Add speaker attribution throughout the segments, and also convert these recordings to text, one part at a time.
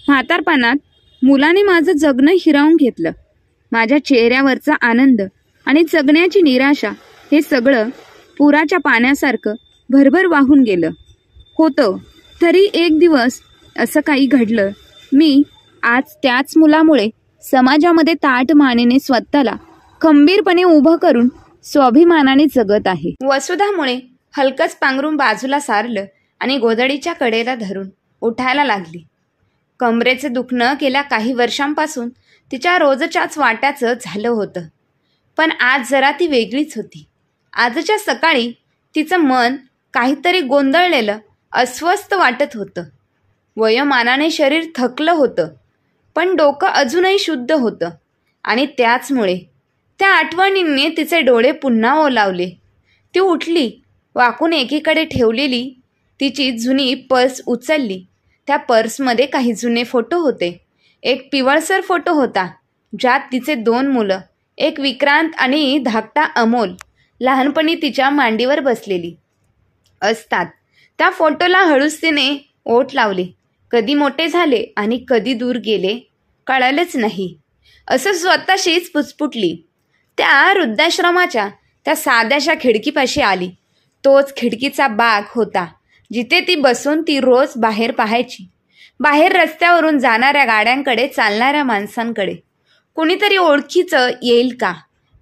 Speaker 1: म्हातारपणात मुलाने माझं जगणं हिरावून घेतलं. माझ्या चेहऱ्यावरचा आनंद आणि जगण्याची निराशा हे सगळं पुराच्या पाण्यासारखं भरभर वाहून गेलं होतं. तरी एक दिवस असं काही घडलं. मी आज त्याच मुलामुळे समाजामध्ये ताठ मानेने स्वतःला खंबीरपणे उभं करून स्वाभिमानाने जगत आहे. वसुधामुळे हलकच पांघरून बाजूला सारलं आणि गोधडीच्या कडेला धरून उठायला लागली. कमरेचे दुखणं गेल्या काही वर्षांपासून तिच्या रोजच्याच वाट्याचं झालं होतं. पण आज जरा ती वेगळीच होती. आजच्या सकाळी तिचं मन काहीतरी गोंधळलेलं, अस्वस्थ वाटत होतं. वयोमानाने शरीर थकलं होतं, पण डोकं अजूनही शुद्ध होतं. आणि त्याचमुळे त्या आठवणींनी तिचे डोळे पुन्हा ओलावले. ती उठली, वाकून एकीकडे ठेवलेली तिची जुनी पर्स उचलली. त्या पर्समध्ये काही जुने फोटो होते. एक पिवळसर फोटो होता ज्यात तिचे 2 मुलं, एक विक्रांत आणि धाकटा अमोल, लहानपणी तिच्या मांडीवर बसलेली असतात. त्या फोटोला हळूच तिने ओठ लावले. कधी मोठे झाले आणि कधी दूर गेले कळालंच नाही, असं स्वतःशीच पुचपुटली. त्या वृद्धाश्रमाच्या त्या साध्याशा खिडकीपाशी आली. तोच खिडकीचा बाग होता जिथे ती बसून ती रोज बाहेर पाहायची. बाहेर रस्त्यावरून जाणाऱ्या गाड्यांकडे, चालणाऱ्या माणसांकडे. कुणीतरी ओळखीचं येईल का?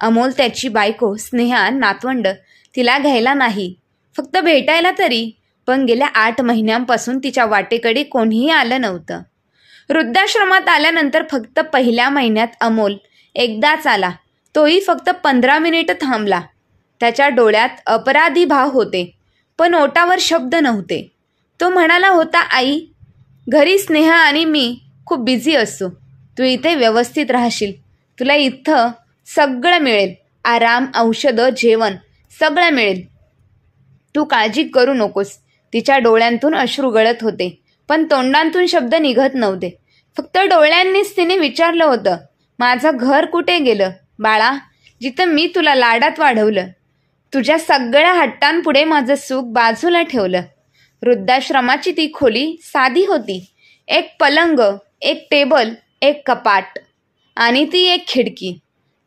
Speaker 1: अमोल, त्याची बायको स्नेहा, नातवंड तिला घ्यायला नाही, फक्त भेटायला तरी. पण गेल्या 8 महिन्यांपासून तिच्या वाटेकडे कोणीही आलं नव्हतं. वृद्धाश्रमात आल्यानंतर फक्त पहिल्या महिन्यात अमोल एकदाच आला, तोही फक्त 15 मिनिटं थांबला. त्याच्या डोळ्यात अपराधी भाव होते, पण ओठावर शब्द नव्हते. तो म्हणाला होता, आई, घरी स्नेहा आणि मी खूप बिझी असतो. तू इथे व्यवस्थित राहशील. तुला इथं सगळं मिळेल, आराम, औषधं, जेवण सगळं मिळेल. तू काळजी करू नकोस. तिच्या डोळ्यांतून अश्रू गळत होते, पण तोंडांतून शब्द निघत नव्हते. फक्त डोळ्यांनीच तिने विचारलं होतं, माझं घर कुठे गेलं बाळा, जिथं मी तुला लाडात वाढवलं, तुझ्या सगळ्या हट्टांपुढे माझं सुख बाजूला ठेवलं. वृद्धाश्रमाची ती खोली साधी होती. एक पलंग, एक टेबल, एक कपाट आणि ती एक खिडकी.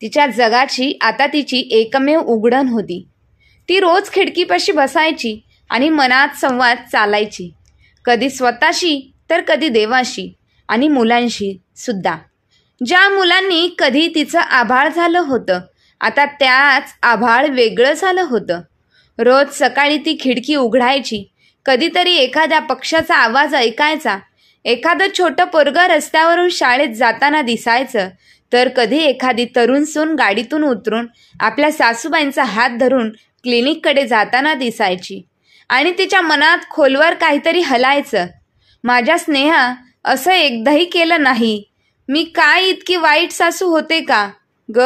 Speaker 1: तिच्या जगाची आता तिची एकमेव उघडण होती. ती रोज खिडकीपाशी बसायची आणि मनात संवाद चालायची, कधी स्वतःशी तर कधी देवाशी आणि मुलांशी सुद्धा. ज्या मुलांनी कधी तिचं आभाळ झालं होतं, आता त्याच आभाळ वेगळं झालं होतं. रोज सकाळी ती खिडकी उघडायची. कधीतरी एखाद्या पक्ष्याचा आवाज ऐकायचा, एखादं छोटं पोरगं रस्त्यावरून शाळेत जाताना दिसायचं, तर कधी एखादी तरुण सून गाडीतून उतरून आपल्या सासूबाईंचा हात धरून क्लिनिककडे जाताना दिसायची. आणि तिच्या मनात खोलवर काहीतरी हलायचं, माझ्या स्नेहा असं एकदाही केलं नाही. मी काय इतकी वाईट सासू होते का ग?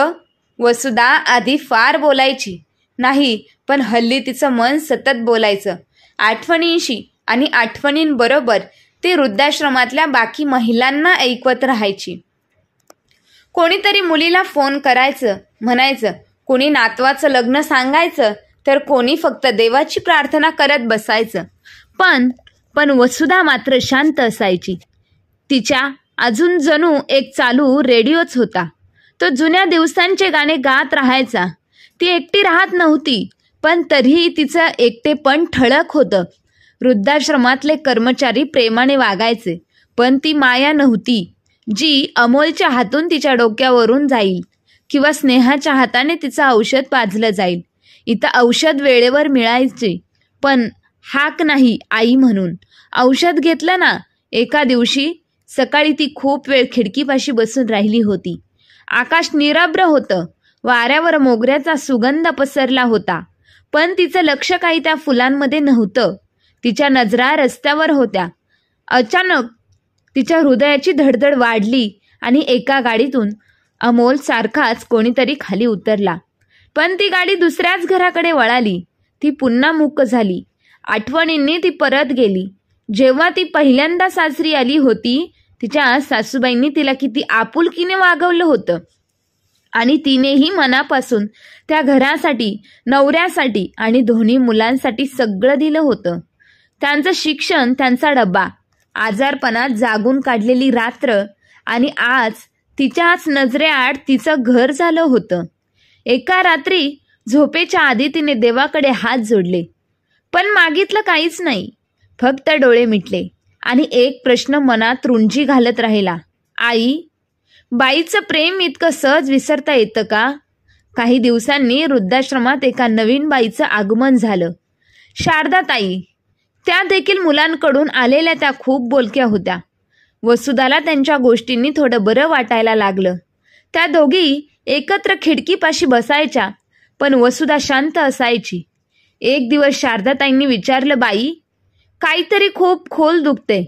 Speaker 1: वसुधा आधी फार बोलायची नाही, पण हल्ली तिचं मन सतत बोलायचं, आठवणींशी. आणि आठवणींबरोबर ती वृद्धाश्रमातल्या बाकी महिलांना ऐकवत राहायची. कोणीतरी मुलीला फोन करायचं, म्हणायचं, कोणी नातवाचं लग्न सांगायचं, तर कोणी फक्त देवाची प्रार्थना करत बसायचं. पण वसुधा मात्र शांत असायची. तिच्या अजून जणू एक चालू रेडिओच होता. तो जुन्या दिवसांचे गाणे गात राहायचा. ती एकटी राहत नव्हती, पण तरीही तिचं एकटेपण ठळक होतं. वृद्धाश्रमातले कर्मचारी प्रेमाने वागायचे, पण ती माया नव्हती जी अमोलच्या हातून तिच्या डोक्यावरून जाईल किंवा स्नेहाच्या हाताने तिचं औषध पाजलं जाईल. इथं औषध वेळेवर मिळायचे, पण हाक नाही आई म्हणून. औषध घेतलं ना. एका दिवशी सकाळी ती खूप वेळ खिडकीपाशी बसून राहिली होती. आकाश निरभ्र होतं. वाऱ्यावर मोगऱ्याचा सुगंध पसरला होता, पण तिचं लक्ष काही त्या फुलांमध्ये नव्हतं. तिच्या नजरा रस्त्यावर होत्या. अचानक तिच्या हृदयाची धडधड वाढली आणि एका गाडीतून अमोल सारखाच कोणीतरी खाली उतरला. पण ती गाडी दुसऱ्याच घराकडे वळाली. ती पुन्हा मूक झाली. आठवणींनी ती परत गेली. जेव्हा ती पहिल्यांदा सासरी आली होती, तिच्या सासूबाईंनी तिला किती आपुलकीने वागवलं होतं आणि तिनेही मनापासून त्या घरासाठी, नवऱ्यासाठी आणि दोन्ही मुलांसाठी सगळं दिलं होतं. त्यांचं शिक्षण, त्यांचा डबा, आजारपणात जागून काढलेली रात्र आणि आज तिच्याच नजरेआड तिचं घर झालं होतं. एका रात्री झोपेच्या आधी तिने देवाकडे हात जोडले, पण मागितलं काहीच नाही. फक्त डोळे मिटले आणि एक प्रश्न मनात रुंजी घालत राहिला. आई, बाईचं प्रेम इतकं सहज विसरता येतं का? काही दिवसांनी वृद्धाश्रमात एका नवीन बाईचं आगमन झालं, शारदाताई. त्या देखील मुलांकडून आलेल्या त्या खूप बोलक्या होत्या. वसुधाला त्यांच्या गोष्टींनी थोडं बरं वाटायला लागलं. त्या दोघी एकत्र खिडकीपाशी बसायच्या, पण वसुधा शांत असायची. एक दिवस शारदाताईंनी विचारलं, बाई, काहीतरी खूप खोल दुखते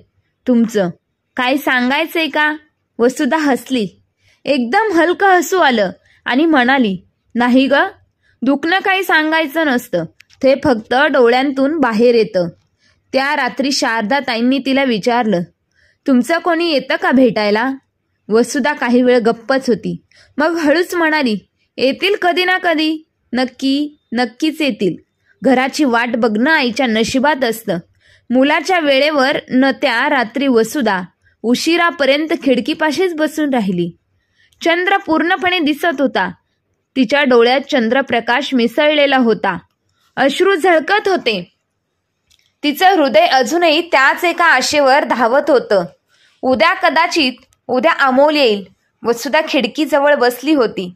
Speaker 1: तुमचं, काय सांगायचंय का? वसुधा हसली. एकदम हलकं हसू आलं आणि म्हणाली, नाही ग, दुखणं काही सांगायचं नसतं, ते फक्त डोळ्यांतून बाहेर येतं. त्या रात्री शारदाताईंनी तिला विचारलं, तुमचं कोणी येतं का भेटायला? वसुधा काही वेळ गप्पच होती. मग हळूच म्हणाली, येतील कधी ना कधी, नक्कीच येतील. घराची वाट बघणं आईच्या नशिबात असतं. मुलाच्या वेळेवर न त्या रात्री वसुधा उशिरापर्यंत खिडकीपाशीच बसून राहिली. चंद्र पूर्णपणे दिसत होता. तिच्या डोळ्यात चंद्रप्रकाश मिसळलेला होता. अश्रू झळकत होते. तिचं हृदय अजूनही त्याच एका आशेवर धावत होतं. उद्या अमोल येईल. वसुधा खिडकीजवळ बसली होती.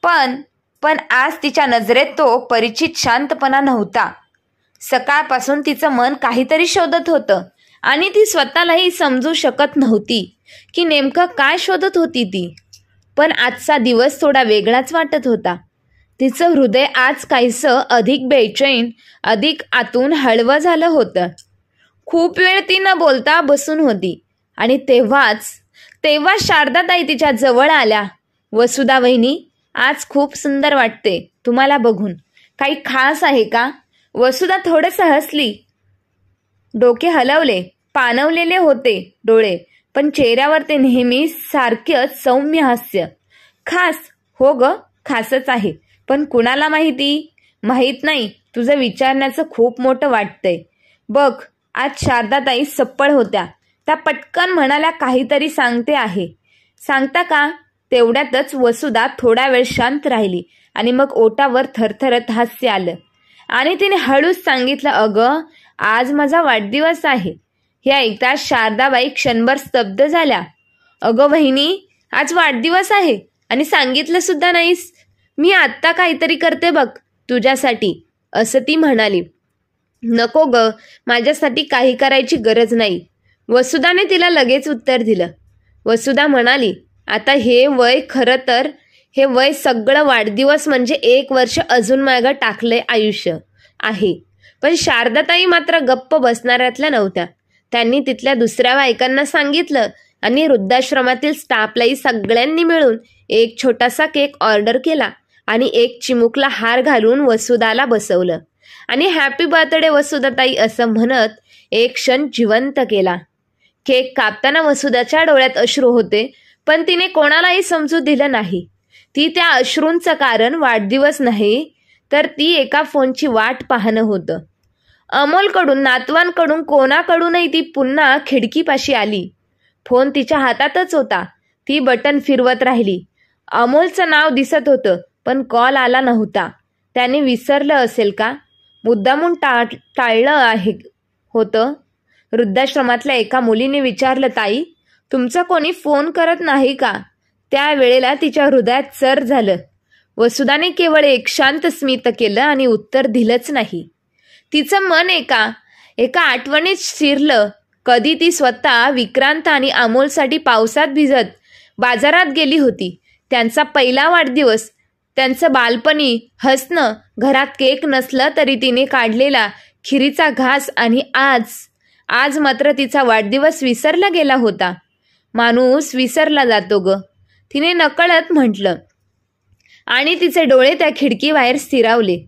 Speaker 1: पण आज तिच्या नजरेत तो परिचित शांतपणा नव्हता. सकाळपासून तिचं मन काहीतरी शोधत होतं आणि ती स्वतःलाही समजू शकत नव्हती की नेमकं काय शोधत होती ती. पण आजचा दिवस थोडा वेगळाच वाटत होता. तिचं हृदय आज काहीसं अधिक बेचैन, अधिक आतून हळवं झालं होतं. खूप वेळ ती न बोलता बसून होती आणि तेव्हाच शारदाताई तिच्या जवळ आल्या. वसुधा वहिनी, आज खूप सुंदर वाटते तुम्हाला बघून. काही खास आहे का? वसुधा थोडंसं हसली. डोके हलवले. पाणवलेले होते डोळे, पण चेहऱ्यावर ते नेहमी सारखंच सौम्य हास्य. खास? हो ग, खासच आहे. पण कुणाला माहीत नाही. तुझं विचारण्याचं खूप मोठं वाटतंय. बघ, आज शारदाताई सप्पळ होत्या. त्या पटकन म्हणाल्या, काहीतरी सांगते आहे. सांगता का? तेवढ्यातच वसुधा थोडा वेळ शांत राहिली आणि मग ओठावर थरथरत हास्य आलं आणि तिने हळूच सांगितलं, अगं, आज माझा वाढदिवस आहे. हे ऐकताच शारदाबाई क्षणभर स्तब्ध झाल्या. अगं वहिनी, आज वाढदिवस आहे आणि सांगितलं सुद्धा नाहीस. मी आत्ता काहीतरी करते बघ तुझ्यासाठी, असं ती म्हणाली. नको ग, माझ्यासाठी काही करायची गरज नाही. वसुधाने तिला लगेच उत्तर दिलं. वसुधा म्हणाली, आता हे वय सगळं वाढदिवस म्हणजे 1 वर्ष अजून मागं टाकलंय आयुष्य आहे. पण शारदाताई मात्र गप्प बसणाऱ्यातल्या नव्हत्या. त्यांनी तिथल्या दुसऱ्या बायकांना सांगितलं आणि वृद्धाश्रमातील स्टाफलाही सगळ्यांनी मिळून एक छोटासा केक ऑर्डर केला आणि एक चिमुकला हार घालून वसुधाला बसवलं आणि हॅपी बर्थडे वसुधाताई असं म्हणत एक क्षण जिवंत केला. केक कापताना वसुधाच्या डोळ्यात अश्रू होते, पण तिने कोणालाही समजू दिलं नाही. ती त्या अश्रूंचं कारण वाढदिवस नाही, तर ती एका फोनची वाट पाहणं होतं. अमोलकडून, नातवांकडून, कोणाकडूनही ती पुन्हा खिडकीपाशी आली. फोन तिच्या हातातच होता. ती बटन फिरवत राहिली. अमोलचं नाव दिसत होतं, पण कॉल आला नव्हता. त्याने विसरलं असेल का? मुद्दामून टाळलं होतं. वृद्धाश्रमातल्या एका मुलीने विचारलं, ताई, तुमचा कोणी फोन करत नाही का? त्या वेळेला तिच्या हृदयात चर झालं. वसुधाने केवळ एक शांत स्मित केलं आणि उत्तर दिलंच नाही. तिचं मन एका आठवणीत शिरलं. कधी ती स्वतः विक्रांत आणि अमोलसाठी पावसात भिजत बाजारात गेली होती. त्यांचा पहिला वाढदिवस, त्यांचं बालपणी हसणं, घरात केक नसलं तरी तिने काढलेला खिरीचा घास आणि आज मात्र तिचा वाढदिवस विसरला गेला होता. माणूस विसरला जातो ग, तिने नकळत म्हटलं आणि तिचे डोळे त्या खिडकीबाहेर स्थिरावले.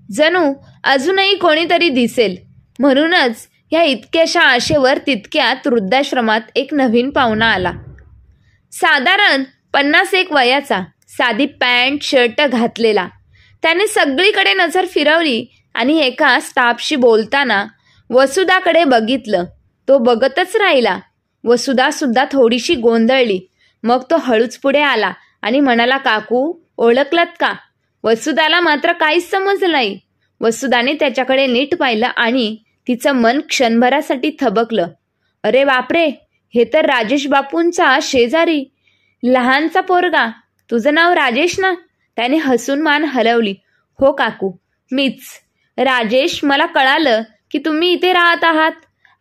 Speaker 1: जणू अजूनही कोणीतरी दिसेल म्हणूनच ह्या इतक्याशा आशेवर तितक्यात वृद्धाश्रमात एक नवीन पाहुणा आला. साधारण 51 वयाचा, साधी पॅन्ट शर्ट घातलेला. त्याने सगळीकडे नजर फिरवली आणि एका स्टाफशी बोलताना वसुधाकडे बघितलं. तो बघतच राहिला. वसुधा सुद्धा थोडीशी गोंधळली. मग तो हळूच पुढे आला आणि म्हणाला, काकू ओळखलत का? वसुधाला मात्र काहीच समजलं नाही. वसुधाने त्याच्याकडे नीट पाहिलं आणि तिचं मन क्षणभरासाठी थबकलं. अरे बापरे, हे तर राजेश बापूंचा शेजारी लहानचा पोरगा. तुझं नाव राजेश ना? त्याने हसून मान हलवली. हो काकू, मीच राजेश. मला कळालं की तुम्ही इथे राहत आहात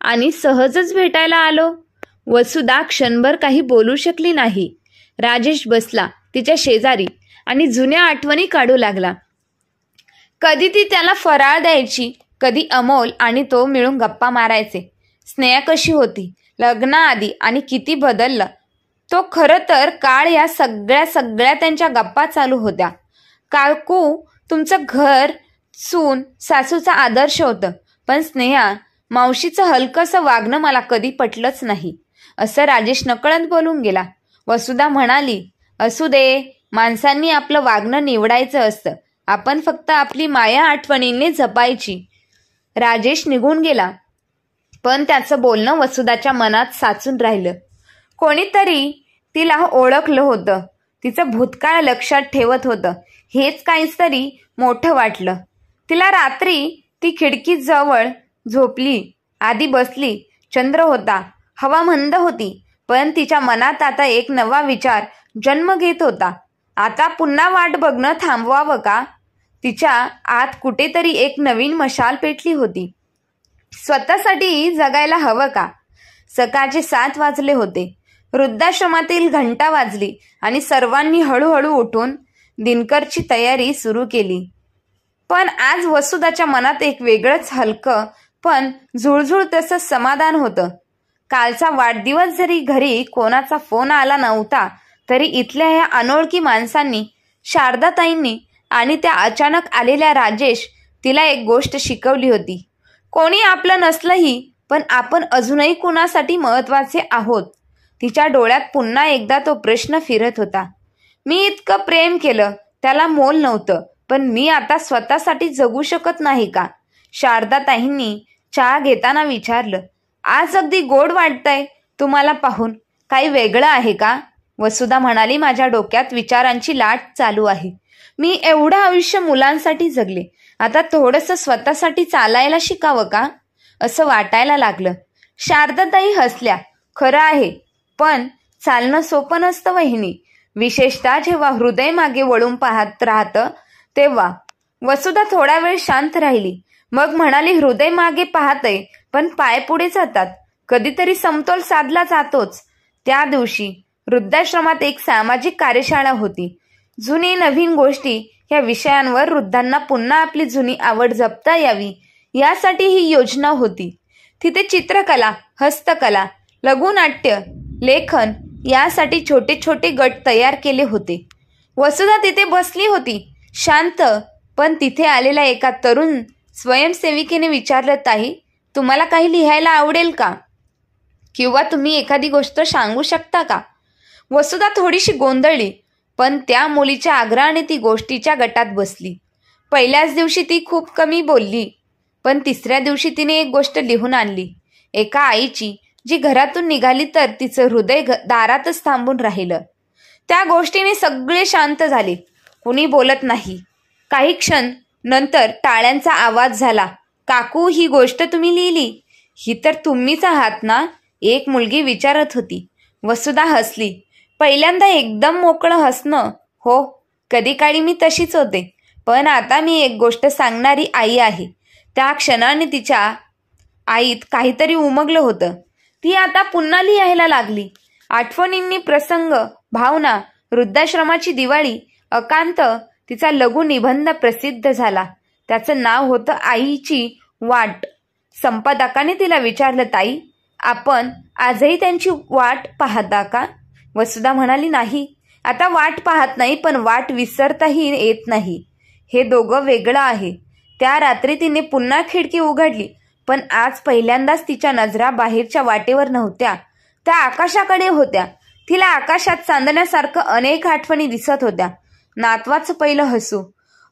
Speaker 1: आणि सहजच भेटायला आलो. वसुधा क्षणभर काही बोलू शकली नाही. राजेश बसला तिच्या शेजारी आणि जुन्या आठवणी काढू लागला. कधी ती त्याला फराळ द्यायची, कधी अमोल आणि तो मिळून गप्पा मारायचे. स्नेहा कशी होती लग्नाआधी आणि किती बदललं तो. खरं तर काळ या सगळ्या त्यांच्या गप्पा चालू होत्या. काकू, तुमचं घर सून सासूचा आदर्श होतं, पण स्नेहा मावशीचं हलकंसं वागणं मला कधी पटलंच नाही, असं राजेश नकळत बोलून गेला. वसुधा म्हणाली, असू दे, माणसांनी आपलं वागणं निवडायचं असतं, आपण फक्त आपली माया आठवणींनी जपायची. राजेश निघून गेला, पण त्याचं बोलणं वसुधाच्या मनात साचून राहिलं. कोणीतरी तिला ओळखलं होतं, तिचं भूतकाळ लक्षात ठेवत होतं. हेच काहीतरी मोठं वाटलं तिला. रात्री ती खिडकीजवळ झोपली. आधी बसली. चंद्र होता, हवा मंद होती, पण तिच्या मनात आता एक नवा विचार जन्म घेत होता. आता पुन्हा वाट बघणं थांबवावं का? तिच्या आत कुठेतरी एक नवीन मशाल पेटली होती. स्वतःसाठी जगायला हवं का? सकाळचे 7 वाजले होते. वृद्धाश्रमातील घंटा वाजली आणि सर्वांनी हळूहळू उठून दिनकरची तयारी सुरू केली. पण आज वसुधाच्या मनात एक वेगळंच हलकं पण झुळझुळ तसं समाधान होतं. कालचा वाढदिवस जरी घरी कोणाचा फोन आला नव्हता, तरी इथल्या ह्या अनोळखी माणसांनी, शारदाताईंनी आणि त्या अचानक आलेल्या राजेश तिला एक गोष्ट शिकवली होती. कोणी आपलं नसलंही, पण आपण अजूनही कुणासाठी महत्वाचे आहोत. तिच्या डोळ्यात पुन्हा एकदा तो प्रश्न फिरत होता. मी इतकं प्रेम केलं, त्याला मोल नव्हतं, पण मी आता स्वतःसाठी जगू शकत नाही का? शारदाताईंनी चहा घेताना विचारलं. आज अगदी गोड वाटतंय तुम्हाला पाहून. काही वेगळं आहे का? वसुधा म्हणाली, माझ्या डोक्यात विचारांची लाट चालू आहे. मी एवढं आयुष्य मुलांसाठी जगले, आता थोडंसं स्वतःसाठी चालायला शिकावं का, असं वाटायला लागलं. शारदाताई हसल्या. खरं आहे, पण चालणं सोपं नसतं वहिनी, विशेषतः जेव्हा हृदय मागे वळून पाहत राहतं तेव्हा. वसुधा थोडा वेळ शांत राहिली, मग म्हणाली, हृदय मागे पाहतय पण पाय पुढे जातात. कधीतरी समतोल साधला जातोच. त्या दिवशी वृद्धाश्रमात एक सामाजिक कार्यशाळा होती. जुनी नवीन गोष्टी या विषयांवर वृद्धांना पुन्हा आपली जुनी आवड जपता यावी यासाठी ही योजना होती. तिथे चित्रकला, हस्तकला, लघुनाट्य, लेखन यासाठी छोटे छोटे गट तयार केले होते. वसुधा तिथे बसली होती, शांत. पण तिथे आलेल्या एका तरुण स्वयंसेविकेने विचारलं, ताई, तुम्हाला काही लिहायला आवडेल का? किंवा तुम्ही एखादी गोष्ट सांगू शकता का? वसुधा थोडीशी गोंधळली, पण त्या मुलीच्या आग्रहाने ती गोष्टीच्या गटात बसली. पहिल्याच दिवशी ती खूप कमी बोलली, पण तिसऱ्या दिवशी तिने एक गोष्ट लिहून आणली. एका आईची, जी घरातून निघाली तर तिचं हृदय दारातच थांबून राहिलं. त्या गोष्टीने सगळे शांत झाले. कुणी बोलत नाही. काही क्षण नंतर टाळ्यांचा आवाज झाला. काकू, ही गोष्ट तुम्ही लिहिली? ही तर तुम्हीच आहात ना? एक मुलगी विचारत होती. वसुधा हसली. पहिल्यांदा एकदम मोकळं हसणं. हो, कधी काळी मी तशीच होते, पण आता मी एक गोष्ट सांगणारी आई आहे. त्या क्षणाने तिच्या आईत काहीतरी उमगलं होतं. ती आता पुन्हा लिहायला लागली. आठवणींनी, प्रसंग, भावना, वृद्धाश्रमाची दिवाळी, एकांत. तिचा लघु निबंध प्रसिद्ध झाला. त्याचं नाव होतं आईची वाट. संपादकाने तिला विचारलं, ताई, आपण आजही त्यांची वाट पाहता का? वसुधा म्हणाली, नाही, आता वाट पाहत नाही, पण वाट विसरताही येत नाही. हे दोघं वेगळं आहे. त्या रात्री तिने पुन्हा खिडकी उघडली, पण आज पहिल्यांदाच तिच्या नजरा बाहेरच्या वाटेवर नव्हत्या, त्या आकाशाकडे होत्या. तिला आकाशात चांदण्यासारखं अनेक आठवणी दिसत होत्या. नातवाचं पहिलं हसू,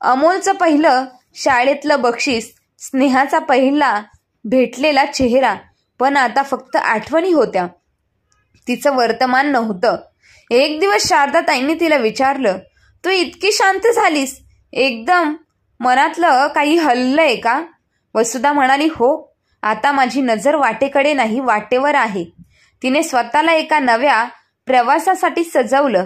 Speaker 1: अमोलचं पहिलं शाळेतलं बक्षीस, स्नेहाचा पहिला भेटलेला चेहरा, पण आता फक्त आठवणी होत्या, तिचं वर्तमान नव्हतं. एक दिवस शारदाताईंनी तिला विचारलं, तू इतकी शांत झालीस, एकदम मनातलं काही हललंय का? वसुधा म्हणाली, हो, आता माझी नजर वाटेकडे नाही, वाटेवर आहे. तिने स्वतःला एका नव्या प्रवासासाठी सजवलं.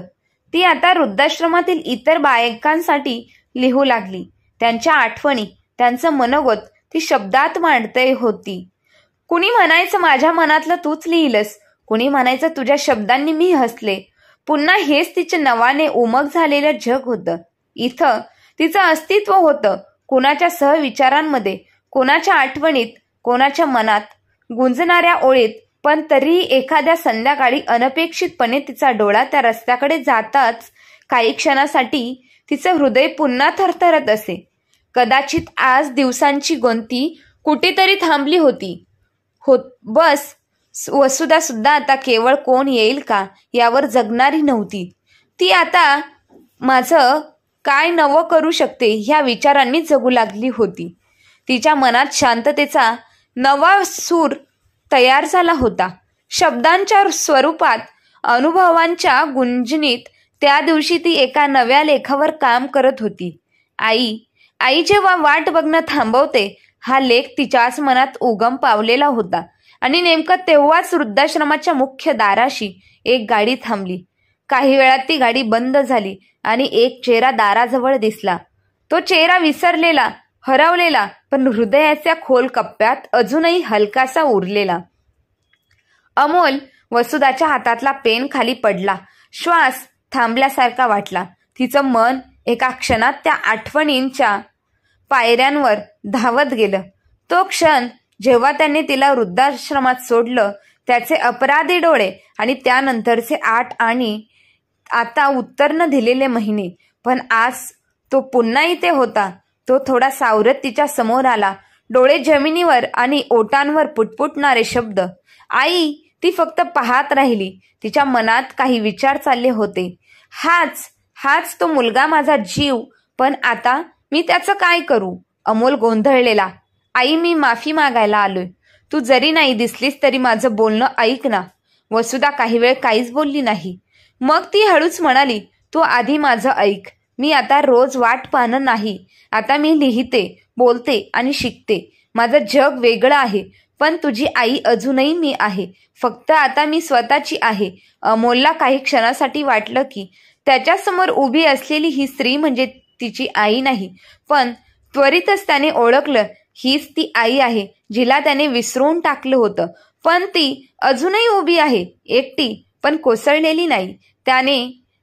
Speaker 1: ती आता वृद्धाश्रमातील इतर बायकांसाठी लिहू लागली. त्यांच्या आठवणी, त्यांचं मनोगत ती शब्दात मांडते होती. कुणी म्हणायचं माझ्या मनातलं तूच लिहिलंस, कुणी म्हणायचं तुझ्या शब्दांनी मी हसले. पुन्हा हेच तिच्या नवाने उमग झालेलं जग होतं. इथं तिचं अस्तित्व होतं, कोणाच्या सहविचारांमध्ये, कोणाच्या आठवणीत, कोणाच्या मनात गुंजणाऱ्या ओळीत. पण तरीही एखाद्या संध्याकाळी अनपेक्षितपणे तिचा डोळा त्या रस्त्याकडे जाताच काही क्षणासाठी तिचं हृदय पुन्हा थरथरत असे. कदाचित आज दिवसांची गंती कुठेतरी थांबली होती. बस वसुधा सुद्धा आता केवळ कोण येईल का यावर जगणारी नव्हती. ती आता माझं काय नवं करू शकते ह्या विचारांनी जगू लागली होती. तिच्या मनात शांततेचा नवा सूर तयार झाला होता. शब्दांच्या स्वरूपात, अनुभवांच्या गुंजनीत त्या दिवशी ती एका नव्या लेखावर काम करत होती. आई जेव्हा वाट बघणं थांबवते हा लेख तिच्याच मनात उगम पावलेला होता. आणि नेमकं तेव्हाच वृद्धाश्रमाच्या मुख्य दाराशी एक गाडी थांबली. काही वेळात ती गाडी बंद झाली आणि एक चेहरा दाराजवळ दिसला. तो चेहरा विसरलेला, हरवलेला, पण हृदयाच्या खोल कप्प्यात अजूनही हलकासा उरलेला. अमोल. वसुधाच्या हातातला पेन खाली पडला. श्वास थांबल्यासारखा वाटला. तिचं मन एका क्षणात त्या आठवणींच्या पायऱ्यांवर धावत गेलं. तो क्षण जेव्हा त्यांनी तिला वृद्धाश्रमात सोडलं, त्याचे अपराधी डोळे आणि त्यानंतरचे 8 आणि आता उत्तर न दिलेले महिने. पण आज तो पुन्हा इथे होता. तो थोडा सावरत तिच्या समोर आला. डोळे जमिनीवर आणि ओटांवर पुटपुटणारे शब्द. आई. ती फक्त पाहत राहिली. तिच्या मनात काही विचार चालले होते. हाच तो मुलगा, माझा जीव. पण आता मी त्याचं काय करू? अमोल गोंधळलेला. आई, मी माफी मागायला आलोय. तू जरी नाही दिसलीस तरी माझं बोलणं ऐक ना. वसुधा काही वेळ काहीच बोलली नाही. मग ती हळूच म्हणाली, तू आधी माझं ऐक. मी आता रोज वाट पाहणं नाही. आता मी लिहिते, बोलते आणि शिकते. माझं जग वेगळं आहे, पण तुझी आई अजूनही मी आहे. फक्त आता मी स्वतःची आहे. अमोलला काही क्षणासाठी वाटलं की त्याच्यासमोर उभी असलेली ही स्त्री म्हणजे तिची आई नाही. पण त्वरितच त्याने ओळखलं, हीच ती आई आहे जिला त्याने विसरून टाकलं होतं. पण ती अजूनही उभी आहे, एकटी, पण कोसळलेली नाही. त्याने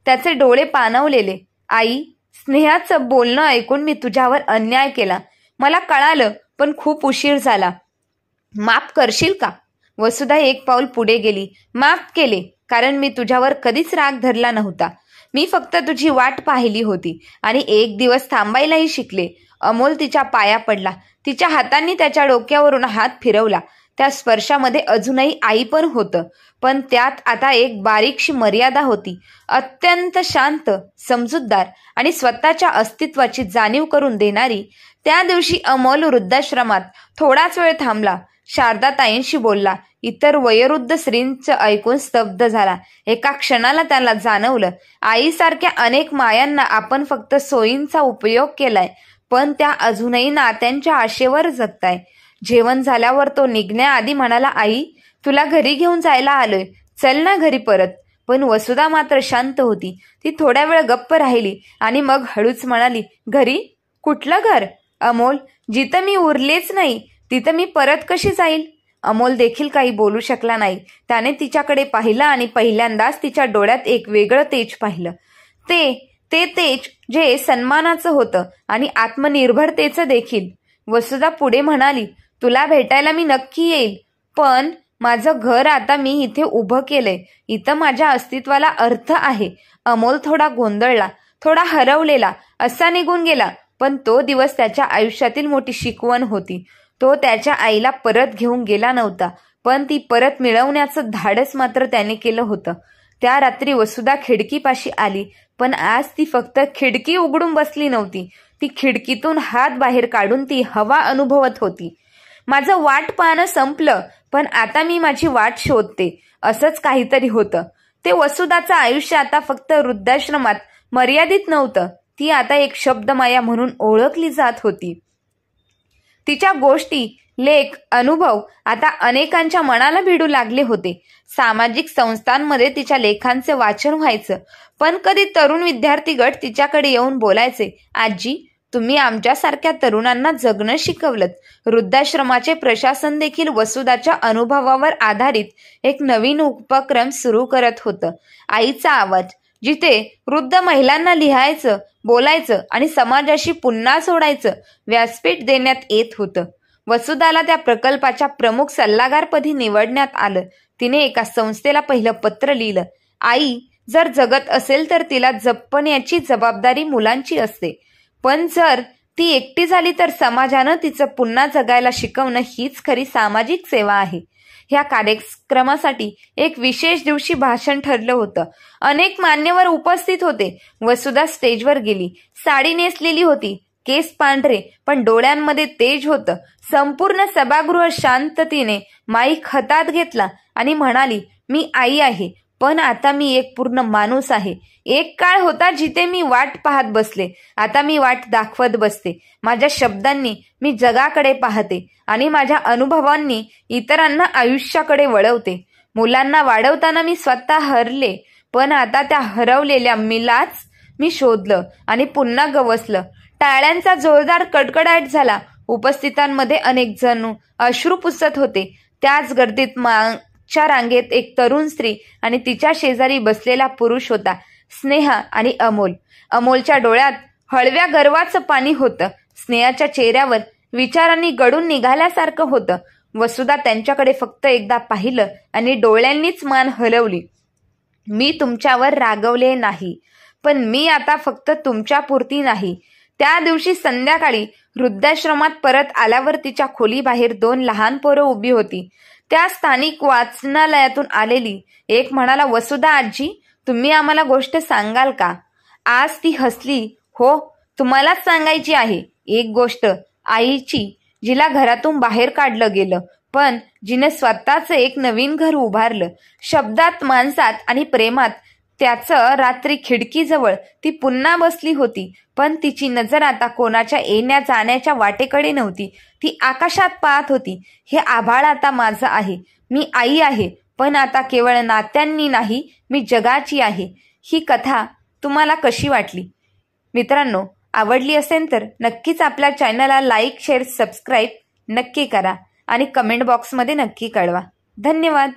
Speaker 1: त्याचे डोळे पाणावलेले. आई, स्नेहाचं बोलणं ऐकून मी तुझ्यावर अन्याय केला. मला कळालं, पण खूप उशीर झाला. माफ करशील का? वसुधा एक पाऊल पुढे गेली. माफ केले, कारण मी तुझ्यावर कधीच राग धरला नव्हता. मी फक्त तुझी वाट पाहिली होती आणि एक दिवस थांबायलाही शिकले. अमोल तिच्या पाया पडला. तिच्या हातांनी त्याच्या डोक्यावरून हात फिरवला. त्या स्पर्शामध्ये अजूनही आई पण होतं, पण त्यात आता एक बारीकशी मर्यादा होती. अत्यंत शांत, समजूतदार आणि स्वतःच्या अस्तित्वाची जाणीव करून देणारी. त्या दिवशी अमोल वृद्धाश्रमात थोडाच वेळ थांबला. शारदाताईंशी बोलला. इतर वयोवृद्ध स्त्रींचं ऐकून स्तब्ध झाला. एका क्षणाला त्याला जाणवलं, आईसारख्या अनेक मायांना आपण फक्त सोयींचा उपयोग केलाय, पण त्या अजूनही नात्यांच्या आशेवर जगताय. जेवण झाल्यावर तो निघण्याआधी म्हणाला, आई, तुला घरी घेऊन जायला आलोय, चल ना घरी परत. पण वसुधा मात्र शांत होती. ती थोड्या वेळ गप्प राहिली आणि मग हळूच म्हणाली, घरी? कुठलं घर? अमोल, जिथं मी उरलेच नाही तिथं मी परत कशी जाईल? अमोल देखील काही बोलू शकला नाही. त्याने तिच्याकडे पाहिलं आणि पहिल्यांदाच तिच्या डोळ्यात एक वेगळं तेज पाहिलं. ते तेज जे सन्मानाचं होतं आणि आत्मनिर्भरतेचं देखील. वसुधा पुढे म्हणाली, तुला भेटायला मी नक्की येईल, पण माझं घर आता मी इथे उभं केलंय. इथं माझ्या अस्तित्वाला अर्थ आहे. अमोल थोडा गोंधळला, थोडा हरवलेला असा निघून गेला. पण तो दिवस त्याच्या आयुष्यातील मोठी शिकवण होती. तो त्याच्या आईला परत घेऊन गेला नव्हता, पण ती परत मिळवण्याचं धाडस मात्र त्याने केलं होतं. त्या रात्री वसुधा खिडकीपाशी आली, पण आज ती फक्त खिडकी उघडून बसली नव्हती. ती खिडकीतून हात बाहेर काढून ती हवा अनुभवत होती. माझं वाट पाहणं संपलं, पण आता मी माझी वाट शोधते असंच काहीतरी होतं. ते वसुधाचं आयुष्य आता फक्त वृद्धाश्रमात मर्यादित नव्हतं. ती आता एक शब्दमाया म्हणून ओळखली जात होती. तिच्या गोष्टी, लेख, अनुभव आता अनेकांच्या मनाला भिडू लागले होते. सामाजिक संस्थांमध्ये तिच्या लेखांचे वाचन व्हायचं. पण कधी तरुण विद्यार्थी गट तिच्याकडे येऊन बोलायचे, आजी, तुम्ही आमच्यासारख्या तरुणांना जगणं शिकवलत. वृद्धाश्रमाचे प्रशासन देखील वसुधाच्या अनुभवावर आधारित एक नवीन उपक्रम सुरू करत होतं. आईचा आवाज, जिथे वृद्ध महिलांना लिहायचं, बोलायचं आणि समाजाशी पुन्हा जोडायचं व्यासपीठ देण्यात येत होतं. वसुधाला त्या प्रकल्पाच्या प्रमुख सल्लागारपदी निवडण्यात आलं. तिने एका संस्थेला पहिलं पत्र लिहिलं, आई, जर जगत असेल तर तिला जपण्याची जबाबदारी मुलांची असते. पण जर ती एकटी झाली तर समाजानं तिचं पुन्हा जगायला शिकवणं हीच खरी सामाजिक सेवा आहे. ह्या कार्यक्रमासाठी एक विशेष दिवशी भाषण ठरलं होतं. अनेक मान्यवर उपस्थित होते. वसुधा स्टेजवर गेली. साडी नेसलेली होती, केस पांढरे, पण डोळ्यांमध्ये तेज होतं. संपूर्ण सभागृह शांततेने माईक हातात घेतला आणि म्हणाली, मी आई आहे, पण आता मी एक पूर्ण माणूस आहे. एक काळ होता जिथे मी वाट पाहत बसले, आता मी वाट दाखवत बसते. माझ्या शब्दांनी मी जगाकडे पाहते आणि माझ्या अनुभवांनी इतरांना आयुष्याकडे वळवते. मुलांना वाढवताना मी स्वतः हरले, पण आता त्या हरवलेल्या मीलाच मी शोधलं आणि पुन्हा गवसलं. टाळ्यांचा जोरदार कडकडाट झाला. उपस्थितांमध्ये अनेक जण अश्रू पुसत होते. त्याच गर्दीत मागच्या रांगेत एक तरुण स्त्री आणि तिच्या शेजारी बसलेला पुरुष होता, स्नेहा आणि अमोल. अमोलच्या डोळ्यात हळव्या गर्वाचं पाणी होतं. स्नेहाच्या चेहऱ्यावर विचारांनी गळून निघाल्यासारखं होतं. वसुधा त्यांच्याकडे फक्त एकदा पाहिलं आणि डोळ्यांनीच मान हलवली. मी तुमच्यावर रागवले नाही, पण मी आता फक्त तुमच्यापुरती नाही. त्या दिवशी संध्याकाळी वृद्धाश्रमात परत आल्यावर तिच्या खोलीबाहेर 2 लहान पोरं उभी होती. त्या स्थानिक वाचनालयातून आलेली. एक म्हणाला, वसुधा आजी, तुम्ही आम्हाला गोष्ट सांगाल का? आज ती हसली. हो, तुम्हालाच सांगायची आहे. एक गोष्ट आईची, जिला घरातून बाहेर काढलं गेलं, पण जिने स्वतःचं एक नवीन घर उभारलं. शब्दात, माणसात आणि प्रेमात. त्याचं रात्री खिडकीजवळ ती पुन्हा बसली होती, पण तिची नजर आता कोणाच्या येण्या जाण्याच्या वाटेकडे नव्हती. ती आकाशात पाहत होती. हे आभाळ आता माझं आहे. मी आई आहे, पण आता केवळ नात्यांनी नाही, मी जगाची आहे. ही कथा तुम्हाला कशी वाटली? मित्रांनो, आवडली असेल तर नक्कीच आपल्या चॅनलला लाईक, शेअर, सबस्क्राईब नक्की करा आणि कमेंट बॉक्समध्ये नक्की कळवा. धन्यवाद.